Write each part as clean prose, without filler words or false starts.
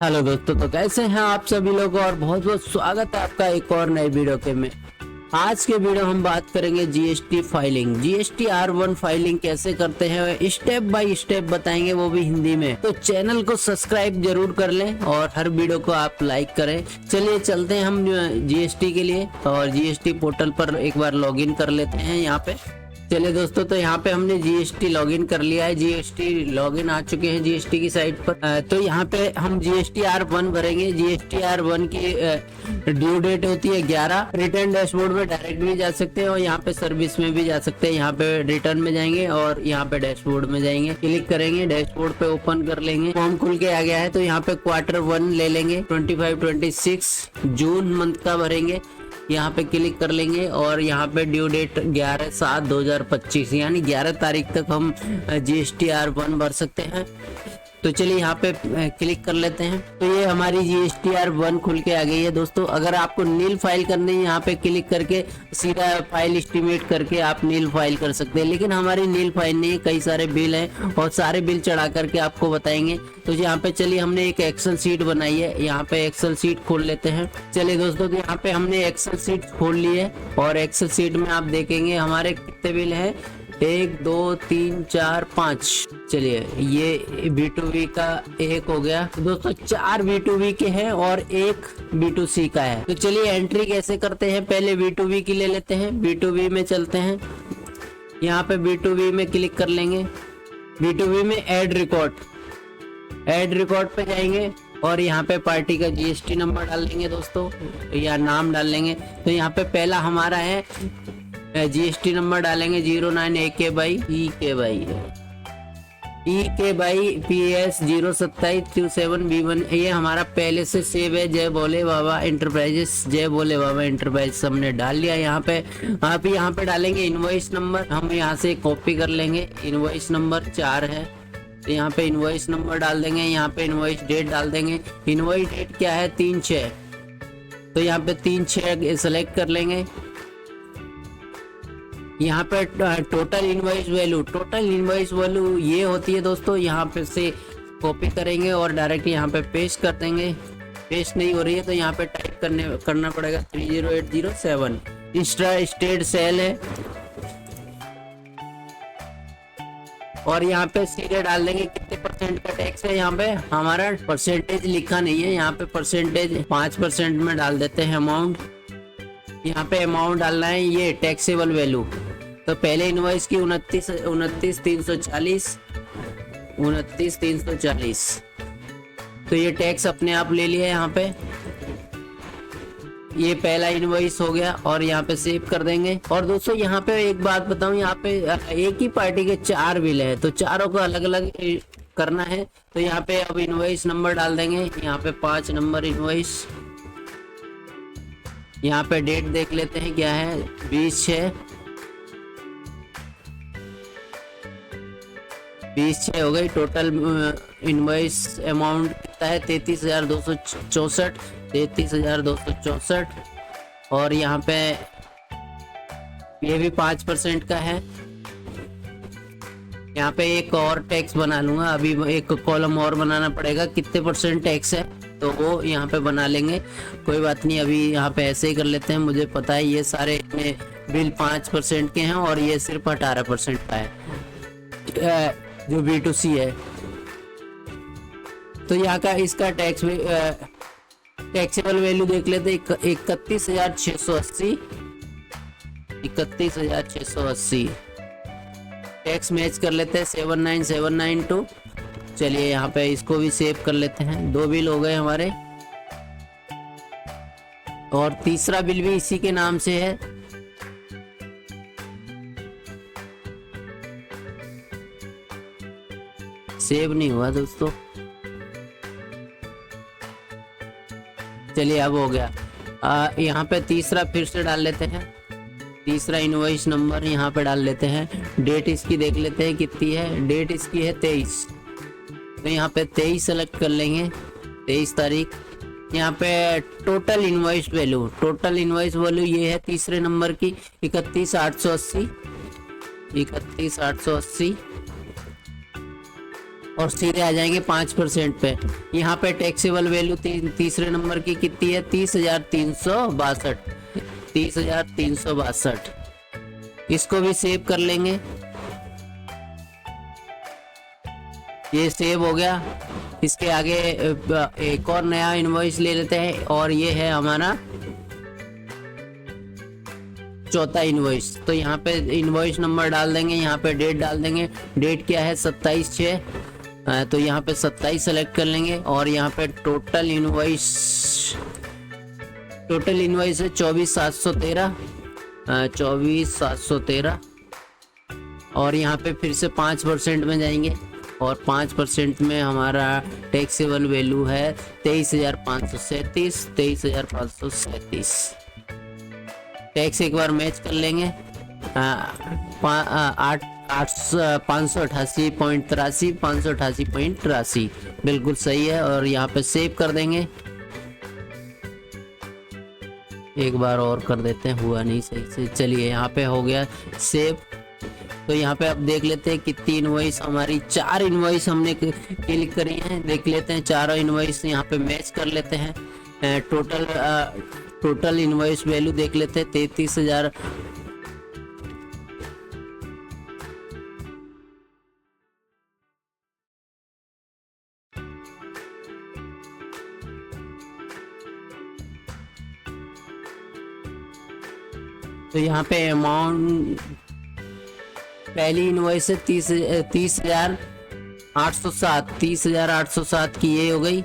Hello दोस्तों, तो कैसे हैं आप सभी लोग और बहुत बहुत स्वागत है आपका एक और नए वीडियो के में। आज के वीडियो हम बात करेंगे GST filing, GST R1 filing कैसे करते हैं, स्टेप बाय स्टेप बताएंगे, वो भी हिंदी में। तो चैनल को सब्सक्राइब जरूर कर लें और हर वीडियो को आप लाइक करें। चलिए चलते हैं हम जीएसटी के लिए और जीएसटी पोर्टल पर एक बार लॉगिन कर लेते हैं यहाँ पे। चलिए दोस्तों, तो यहाँ पे हमने जीएसटी लॉगिन कर लिया है, जीएसटी लॉगिन आ चुके हैं जीएसटी की साइट पर। तो यहाँ पे हम जीएसटी R1 भरेंगे। जीएसटी R1 की ड्यू डेट होती है 11। रिटर्न डैशबोर्ड में डायरेक्ट भी जा सकते हैं और यहाँ पे सर्विस में भी जा सकते हैं। यहाँ पे रिटर्न में जाएंगे और यहाँ पे डैशबोर्ड में जाएंगे, क्लिक करेंगे, डैशबोर्ड पे ओपन कर लेंगे। फॉर्म खुल के आ गया है, तो यहाँ पे Q1 ले लेंगे, 25-26 जून मंथ का भरेंगे। यहाँ पे क्लिक कर लेंगे और यहाँ पे ड्यू डेट 11/7/2025 यानी 11 तारीख तक हम जीएसटी R1 भर सकते हैं। तो चलिए यहाँ पे क्लिक कर लेते हैं। तो ये हमारी जीएसटी R1 खुल के आ गई है दोस्तों। अगर आपको नील फाइल करनी है, यहाँ पे क्लिक करके सीधा फाइल एस्टिमेट करके आप नील फाइल कर सकते हैं, लेकिन हमारी नील फाइल नहीं है, कई सारे बिल हैं और सारे बिल चढ़ा करके आपको बताएंगे। तो यहाँ पे चलिए हमने एक एक्सेल सीट बनाई है, यहाँ पे एक्सेल सीट खोल लेते हैं। चलिए दोस्तों, तो यहाँ पे हमने एक्सेल सीट खोल ली है और एक्सेल सीट में आप देखेंगे हमारे कितने बिल हैं, 1 2 3 4 5। चलिए ये B2B का एक हो गया दोस्तों, 4 B2B के हैं और एक B2C का है। तो चलिए एंट्री कैसे करते हैं, पहले B2B की ले लेते हैं। B2B में चलते हैं, यहाँ पे B2B में क्लिक कर लेंगे। B2B में ऐड रिकॉर्ड पे जाएंगे और यहाँ पे पार्टी का जीएसटी नंबर डाल लेंगे दोस्तों, या नाम डाल लेंगे। तो यहाँ पे पहला हमारा है, जीएसटी नंबर डालेंगे 09 EK PS 02727B1। ये हमारा पहले से सेव है, जय भोले बाबा इंटरप्राइजेस, जय भोले बाबा इंटरप्राइजेस हमने डाल लिया। यहाँ पे आप यहाँ पे डालेंगे इनवॉइस नंबर, हम यहाँ से कॉपी कर लेंगे। इनवॉइस नंबर 4 है, तो यहाँ पे इनवॉइस नंबर डाल देंगे। यहाँ पे इनवॉइस डेट डाल देंगे। इनवॉइस डेट क्या है, 3/6, तो यहाँ पे 3/6 सेलेक्ट कर लेंगे। यहाँ पे टोटल इनवॉइस वैल्यू ये होती है दोस्तों, यहाँ पे से कॉपी करेंगे और डायरेक्ट यहाँ पे पेस्ट कर देंगे। पेस्ट नहीं हो रही है तो यहाँ पे टाइप करना पड़ेगा 30807। इंस्ट्रा स्टेट सेल है और यहाँ पे सीधे डाल देंगे कितने परसेंट का टैक्स है। यहाँ पे हमारा परसेंटेज लिखा नहीं है, यहाँ पे परसेंटेज 5% में डाल देते हैं अमाउंट। यहाँ पे अमाउंट डालना है ये टैक्सेबल वैल्यू। तो पहले इनवॉइस की 29,340, तो ये टैक्स अपने आप ले लिया यहाँ पे। ये पहला इनवॉइस हो गया और यहाँ पे सेव कर देंगे। और दोस्तों यहाँ पे एक बात बताऊं, यहाँ पे एक ही पार्टी के 4 बिल है, तो चारों को अलग अलग करना है। तो यहाँ पे अब इनवॉइस नंबर डाल देंगे, यहाँ पे 5 नंबर इनवॉइस। यहाँ पे डेट देख लेते हैं क्या है, 20/6 हो गई। टोटल इनवॉइस अमाउंट कितना है, 33,264। और यहाँ पे ये भी 5% का है। यहाँ पे एक और टैक्स बना लूंगा, अभी एक कॉलम और बनाना पड़ेगा, कितने परसेंट टैक्स है तो वो यहाँ पे बना लेंगे। कोई बात नहीं, अभी यहाँ पे ऐसे ही कर लेते हैं। मुझे पता है ये सारे बिल 5% के हैं और ये सिर्फ 18% का है जो B2C है। तो यहाँ का इसका टैक्सेबल वैल्यू देख लेते हैं, 31,680। टैक्स मैच कर लेते हैं 79792। चलिए यहाँ पे इसको भी सेव कर लेते हैं। 2 बिल हो गए हमारे और तीसरा बिल भी इसी के नाम से है। सेव नहीं हुआ दोस्तों, चलिए अब हो गया। यहाँ पे तीसरा फिर से डाल लेते हैं, तीसरा इनवॉइस नंबर यहाँ पे डाल लेते हैं। डेट इसकी देख लेते हैं कितनी है, डेट इसकी है 23, तो यहाँ पे 23 सेलेक्ट कर लेंगे, 23 तारीख। यहाँ पे टोटल इनवॉइस वैल्यू ये है तीसरे नंबर की 31,880। और सीधे आ जाएंगे 5% पे। यहाँ पे टैक्सेबल वैल्यू तीसरे नंबर की कितनी है, 30,362, 30,362। इसको भी सेव कर लेंगे, ये सेव हो गया। इसके आगे एक और नया इनवॉइस ले लेते हैं और ये है हमारा चौथा इनवॉइस। तो यहाँ पे इनवॉइस नंबर डाल देंगे, यहाँ पे डेट डाल देंगे। डेट क्या है, 27/6, तो यहाँ पे 27 सेलेक्ट कर लेंगे और यहाँ पे टोटल इनवॉइस है 24,713, 24,713। और यहाँ पे फिर से 5% में जाएंगे और 5% में हमारा टैक्सेबल वैल्यू है 23,537, 23,537। टैक्स एक बार मैच कर लेंगे, 588.83, 588.83 बिल्कुल सही है। और यहाँ पे सेव कर देंगे, एक बार और कर देते हैं, हुआ नहीं सही से। चलिए यहाँ पे हो गया सेव। तो यहाँ पे अब देख लेते हैं कितनी इनवॉइस हमारी, 4 इनवॉइस हमने क्लिक करी हैं। देख लेते हैं चारों इनवॉइस यहाँ पे मैच कर लेते हैं। टोटल इनवॉइस वैल्यू देख लेते हैं 33,000। तो यहाँ पे अमाउंट पहली इनवॉइस है 30,807, 30,807 की ये हो गई।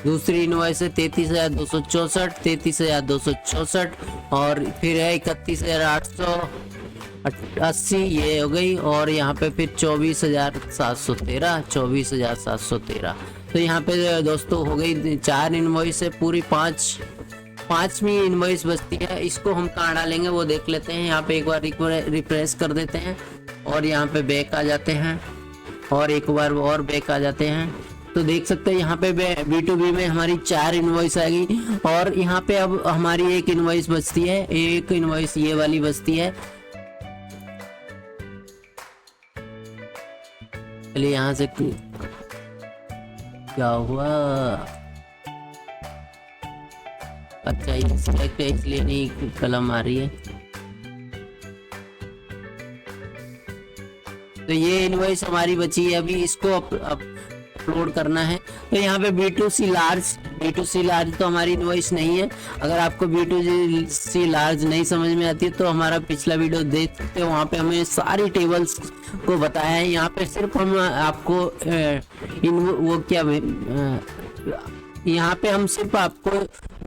दूसरी इनवॉइस है 33,264, 33,264 और फिर है 31,880, ये हो गई। और यहाँ पे फिर 24,713, 24,713। तो यहाँ पे दोस्तों हो गई 4 इनवॉइस है पूरी, 5वीं इनवॉइस बचती है। इसको हम कहाँ डालेंगे वो देख लेते हैं। यहाँ पे एक बार रिफ्रेश कर देते हैं और यहाँ पे बैक आ जाते हैं और एक बार और बैक आ जाते हैं। तो देख सकते हैं यहाँ पे B2B में हमारी 4 इनवॉइस आ गई और यहाँ पे अब हमारी एक इनवॉइस बचती है, एक इनवॉइस ये वाली बचती है। चलिए यहाँ से क्या हुआ, अच्छा ये सिलेक्ट है इसलिए नहीं कलम आ रही है। तो ये इनवॉइस हमारी बची है, अभी इसको अपलोड करना है। तो यहाँ पे B2C लार्ज तो हमारी इनवॉइस नहीं है। अगर आपको B2C लार्ज नहीं समझ में आती है तो हमारा पिछला वीडियो देख सकते हो, वहाँ पे हमें सारी टेबल्स को बताया है। यहाँ पे सिर्फ हम आपको यहाँ पे हम सिर्फ आपको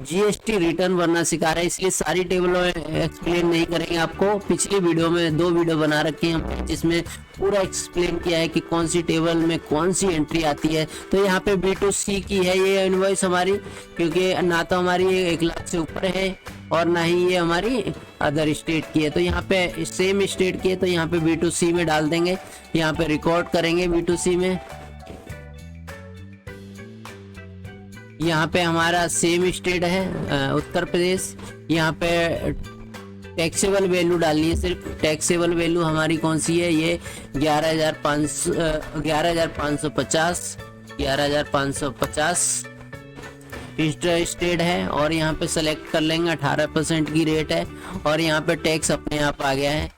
GST रिटर्न भरना सिखा रहे हैं, इसलिए सारी टेबल एक्सप्लेन नहीं करेंगे आपको। पिछली वीडियो में 2 वीडियो बना रखे हैं हमने जिसमें पूरा एक्सप्लेन किया है कि कौन सी टेबल में कौन सी एंट्री आती है। तो यहाँ पे B2C की है ये इनवॉइस हमारी, क्योंकि ना तो हमारी 1 लाख से ऊपर है और ना ही ये हमारी अदर स्टेट की है। तो यहाँ पे सेम स्टेट की है तो यहाँ पे B2C में डाल देंगे। यहाँ पे रिकॉर्ड करेंगे B2C में। यहाँ पे हमारा सेम स्टेट है उत्तर प्रदेश। यहाँ पे टैक्सेबल वैल्यू डालनी है, सिर्फ टैक्सेबल वैल्यू हमारी कौन सी है, ये 11,550 स्टेट है। और यहाँ पे सेलेक्ट कर लेंगे, 18% की रेट है और यहाँ पे टैक्स अपने आप आ गया है,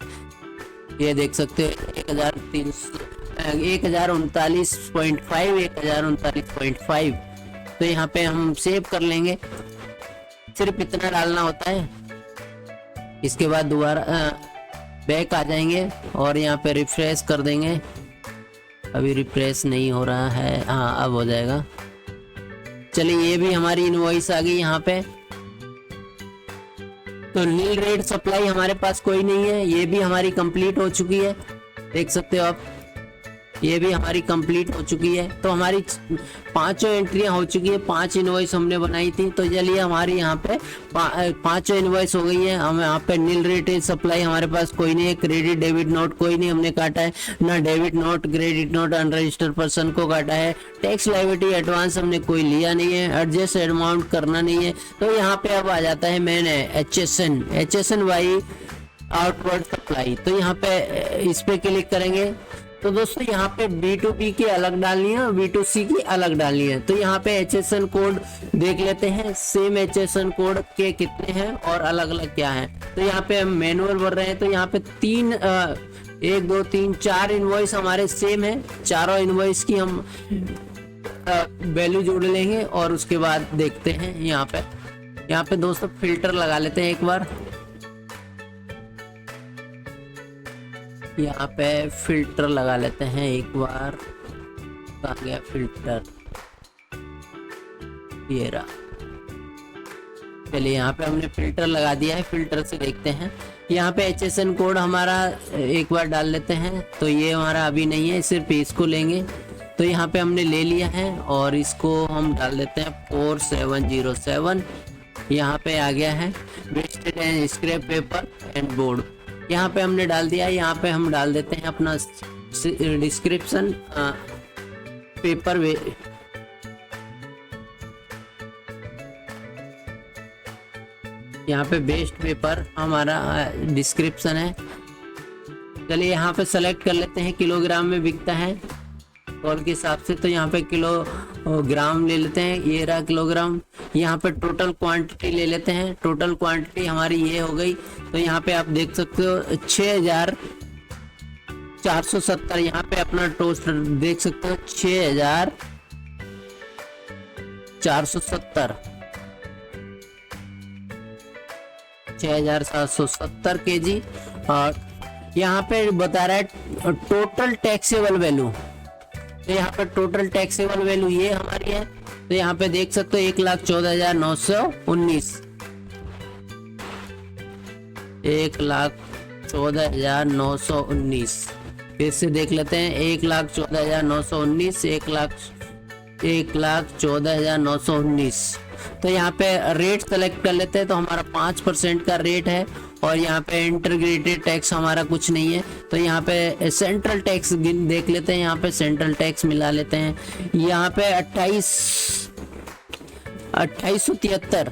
ये देख सकते हो 1039.5। तो यहाँ पे हम सेव कर लेंगे, सिर्फ इतना डालना होता है। इसके बाद दोबारा बैक आ जाएंगे और यहाँ पे रिफ्रेश कर देंगे। अभी रिफ्रेश नहीं हो रहा है, हाँ अब हो जाएगा। चलिए ये भी हमारी इनवॉइस आ गई यहाँ पे। तो नील रेट सप्लाई हमारे पास कोई नहीं है, ये भी हमारी कंप्लीट हो चुकी है, देख सकते हो आप, ये भी हमारी कंप्लीट हो चुकी है। तो हमारी 5 एंट्रियां हो चुकी है, 5 इनवॉइस हमने बनाई थी। तो चलिए हमारी यहाँ पे 5 इनवॉइस हो गई है। हम यहाँ पे नील रेट सप्लाई हमारे पास कोई नहीं है, क्रेडिट डेबिट नोट कोई नहीं हमने काटा है, ना debit note credit note unregistered person को काटा है। टैक्स लायबिलिटी एडवांस हमने कोई लिया नहीं है, एडजस्ट अमाउंट करना नहीं है। तो यहाँ पे अब आ जाता है मैंने HSN बाई आउटवर्ड सप्लाई। तो यहाँ पे इस पे क्लिक करेंगे तो दोस्तों यहाँ पे B2B की अलग डालनी है और B2C की अलग डालनी है। तो यहाँ पे HSN कोड देख लेते हैं, सेम HSN कोड के कितने हैं और अलग अलग क्या है। तो यहाँ पे हम मैनुअल भर रहे हैं, तो यहाँ पे 1 2 3 4 इनवॉइस हमारे सेम है। चारों इनवॉइस की हम वैल्यू जोड़ लेंगे और उसके बाद देखते हैं। यहाँ पे दोस्तों फिल्टर लगा लेते हैं एक बार। यहाँ पे फिल्टर लगा लेते हैं एक बार। आ गया फिल्टर, ये रहा। चलिए यहाँ पे हमने फिल्टर लगा दिया है। फिल्टर से देखते हैं, यहाँ पे HSN कोड हमारा एक बार डाल लेते हैं। तो ये हमारा अभी नहीं है, सिर्फ इसको लेंगे। तो यहाँ पे हमने ले लिया है और इसको हम डाल देते हैं 4707। यहाँ पे आ गया है wasted and scrap paper and board, यहाँ पे हमने डाल दिया है। यहाँ पे हम डाल देते हैं अपना डिस्क्रिप्शन पेपर यहाँ पे बेस्ट पेपर हमारा डिस्क्रिप्शन है। चलिए यहाँ पे सेलेक्ट कर लेते हैं, किलोग्राम में बिकता है और के हिसाब से। तो यहाँ पे किलोग्राम ले लेते हैं, ये रहा किलोग्राम। यहाँ पे टोटल क्वांटिटी ले लेते हैं, टोटल क्वांटिटी हमारी ये हो गई। तो यहाँ पे आप देख सकते हो 6470। यहाँ पे अपना टोस्ट देख सकते हो 6470 6770 kg। और यहाँ पे बता रहा है टोटल टैक्सेबल वैल्यू। तो यहाँ पे टोटल टैक्सेबल वैल्यू ये हमारी है। तो यहाँ पे देख सकते हो 1,14,919 1,14,919। फिर से देख लेते हैं 1,14,919 1,14,919। तो यहाँ पे रेट सेलेक्ट कर लेते हैं। तो हमारा 5% का रेट है और यहाँ पे इंटीग्रेटेड टैक्स हमारा कुछ नहीं है। तो यहाँ पे सेंट्रल टैक्स देख लेते हैं, यहाँ पे सेंट्रल टैक्स मिला लेते हैं। यहाँ पे 2873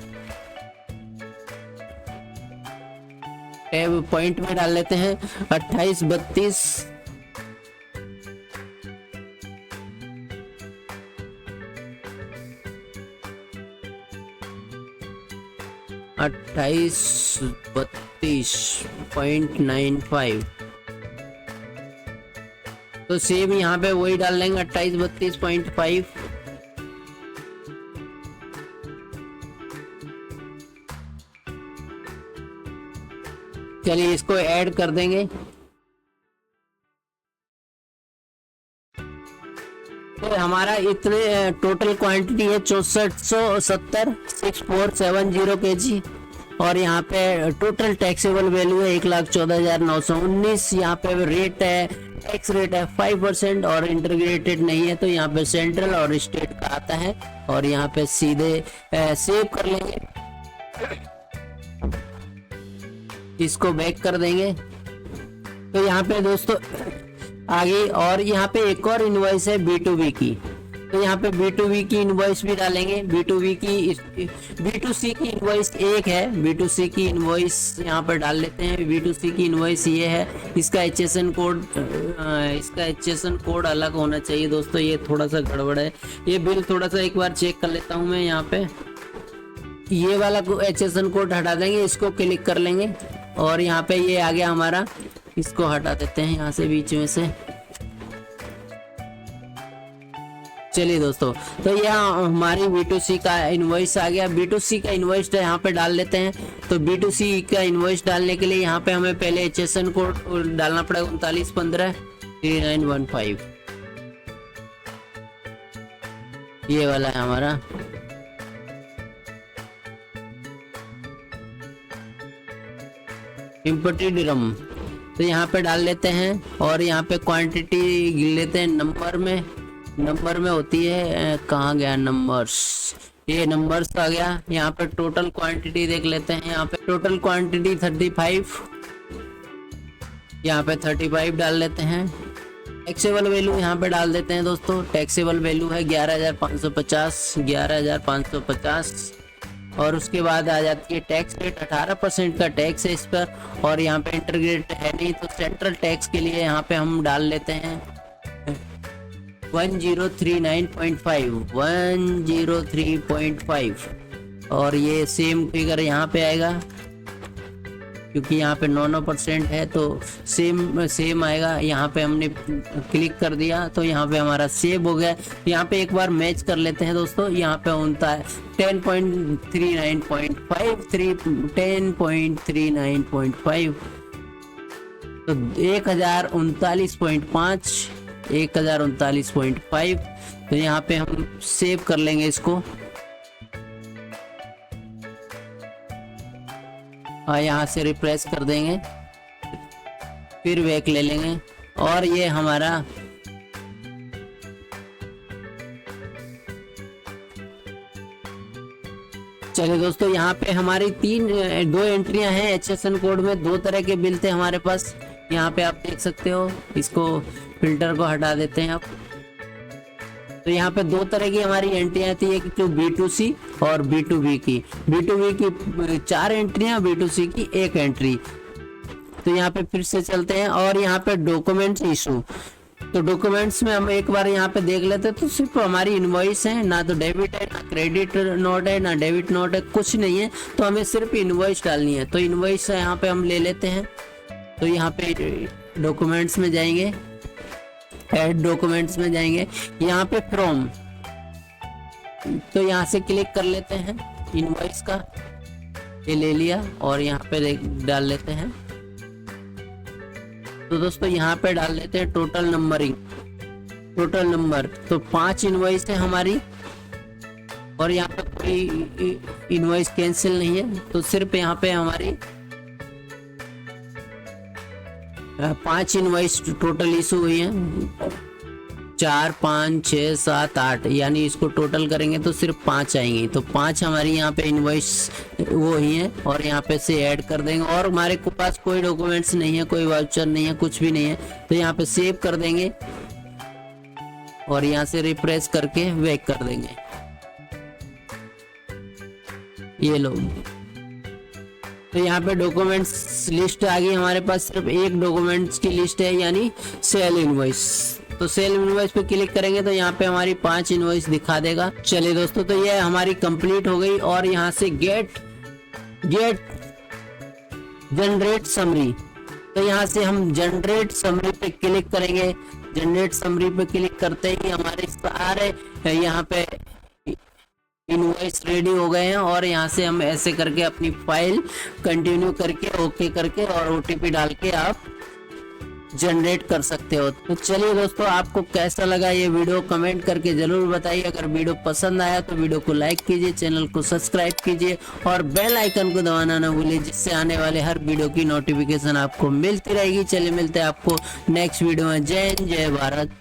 पॉइंट में डाल लेते हैं। 2832 2832.95। तो सेम यहाँ पे वही डाल लेंगे 2832.5। चलिए इसको ऐड कर देंगे। तो हमारा इतने टोटल क्वांटिटी है 6470 6470 kg। और यहाँ पे टोटल टैक्सेबल वैल्यू है 1,14,919। यहाँ पे रेट है, टैक्स रेट है 5% और इंटीग्रेटेड नहीं है। तो यहाँ पे सेंट्रल और स्टेट का आता है और यहाँ पे सीधे सेव कर लेंगे, इसको बैक कर देंगे। तो यहाँ पे दोस्तों आगे और यहाँ पे एक और इनवॉइस है B2B की। तो यहाँ पे B2B की इनवॉइस भी डालेंगे। B2C की इनवॉइस एक है, B2C की इनवॉइस यहाँ पर डाल लेते हैं। B2C की इनवॉइस ये है, इसका HSN कोड अलग होना चाहिए दोस्तों, ये थोड़ा सा गड़बड़ है। ये बिल थोड़ा सा एक बार चेक कर लेता हूँ मैं। यहाँ पे ये वाला HSN कोड हटा देंगे, इसको क्लिक कर लेंगे और यहाँ पे ये आ गया हमारा, इसको हटा देते हैं यहाँ से बीच में से। चलिए दोस्तों, तो यह हमारी B2C का इनवॉइस आ गया। B2C का इनवॉइस यहाँ पे डाल लेते हैं। तो B2C का इनवॉइस डालने के लिए यहाँ पे हमें पहले HSN कोड डालना पड़ेगा 39153915। ये वाला है हमारा। इम्पोर्टेड ड्रम, तो यहाँ पे डाल लेते हैं और यहाँ पे क्वांटिटी गिन लेते हैं। नंबर में होती है, कहाँ गया नंबर्स, ये नंबर्स आ गया। यहाँ पे टोटल क्वांटिटी देख लेते हैं। यहाँ पे टोटल क्वांटिटी 35, यहाँ पे 35 डाल लेते हैं। टैक्सेबल वैल्यू यहाँ पे डाल देते हैं दोस्तों। टैक्सेबल वैल्यू है 11,550 और उसके बाद आ जाती है टैक्स रेट। 18% का टैक्स है इस पर और यहाँ पे इंटीग्रेट है नहीं। तो सेंट्रल टैक्स के लिए यहाँ पे हम डाल लेते हैं 103.5 और ये सेम फिगर यहाँ पे आएगा क्योंकि यहाँ पे 9% है तो सेम आएगा। यहाँ पे हमने क्लिक कर दिया तो यहाँ पे हमारा सेव हो गया। यहाँ पे एक बार मैच कर लेते हैं दोस्तों। यहाँ पे होता है 10.39.5 10.39.5 तो 1039.5 1039.5 तो यहाँ पे हम सेव कर लेंगे इसको। यहाँ से रिफ्रेश कर देंगे, फिर बैक ले लेंगे और ये हमारा चलिए दोस्तों, यहाँ पे हमारी दो एंट्रियां हैं HSN कोड में। 2 तरह के बिल थे हमारे पास, यहाँ पे आप देख सकते हो। इसको फिल्टर को हटा देते हैं आप। तो यहाँ पे 2 तरह की हमारी एंट्रियां थी, एक तो B2C और B2B की। B2B की 4 एंट्रियां, B2C की 1 एंट्री। तो यहाँ पे फिर से चलते हैं और यहाँ पे डॉक्यूमेंट्स इशू। तो डॉक्यूमेंट्स में हम एक बार यहाँ पे देख लेते हैं तो सिर्फ हमारी इनवॉइस है, ना तो डेबिट है, ना क्रेडिट नोट है, ना डेबिट नोट है, कुछ नहीं है। तो हमें सिर्फ इनवॉइस डालनी है। तो इनवॉइस यहाँ पे हम ले लेते हैं। तो यहाँ पे डॉक्यूमेंट्स में जाएंगे, ऐड डॉक्यूमेंट्स में जाएंगे, यहाँ पे फ्रॉम, तो यहाँ से क्लिक कर लेते हैं इनवॉइस का, ये ले लिया और यहाँ पे डाल लेते हैं। तो दोस्तों यहाँ पे डाल लेते हैं टोटल नंबर। तो 5 इनवॉइस है हमारी और यहाँ पे कोई इनवॉइस कैंसिल नहीं है। तो सिर्फ यहाँ पे हमारी 5 इनवॉइस टोटल इशू हुई है। 4, 5, 6, 7, 8 यानी इसको टोटल करेंगे तो सिर्फ 5 आएंगी। तो 5 हमारी यहाँ पे इनवॉइस वो ही है और यहाँ पे से ऐड कर देंगे। और हमारे को पास कोई डॉक्यूमेंट्स नहीं है, कोई वाउचर नहीं है, कुछ भी नहीं है। तो यहाँ पे सेव कर देंगे और यहाँ से रिफ्रेश करके बैक कर देंगे। ये लो, तो यहाँ पे डॉक्यूमेंट्स लिस्ट आ गई हमारे पास। सिर्फ एक डॉक्यूमेंट्स की लिस्ट है यानी सेल इनवॉइस। तो सेल इनवॉइस पे क्लिक करेंगे तो यहाँ पे हमारी 5 इनवॉइस दिखा देगा। चलिए दोस्तों, तो ये हमारी कंप्लीट हो गई। और यहाँ से गेट जनरेट समरी, तो यहाँ से हम जनरेट समरी पे क्लिक करेंगे। जनरेट समरी पे क्लिक करते ही हमारे सारे यहाँ पे इनवॉइस रेडी हो गए हैं। और यहाँ से हम ऐसे करके अपनी फाइल कंटिन्यू करके ओके करके और OTP डाल के आप जनरेट कर सकते हो। तो चलिए दोस्तों, आपको कैसा लगा ये वीडियो कमेंट करके जरूर बताइए। अगर वीडियो पसंद आया तो वीडियो को लाइक कीजिए, चैनल को सब्सक्राइब कीजिए और बेल आइकन को दबाना ना भूलिए, जिससे आने वाले हर वीडियो की नोटिफिकेशन आपको मिलती रहेगी। चलिए मिलते हैं आपको नेक्स्ट वीडियो में। जय हिंद, जय भारत।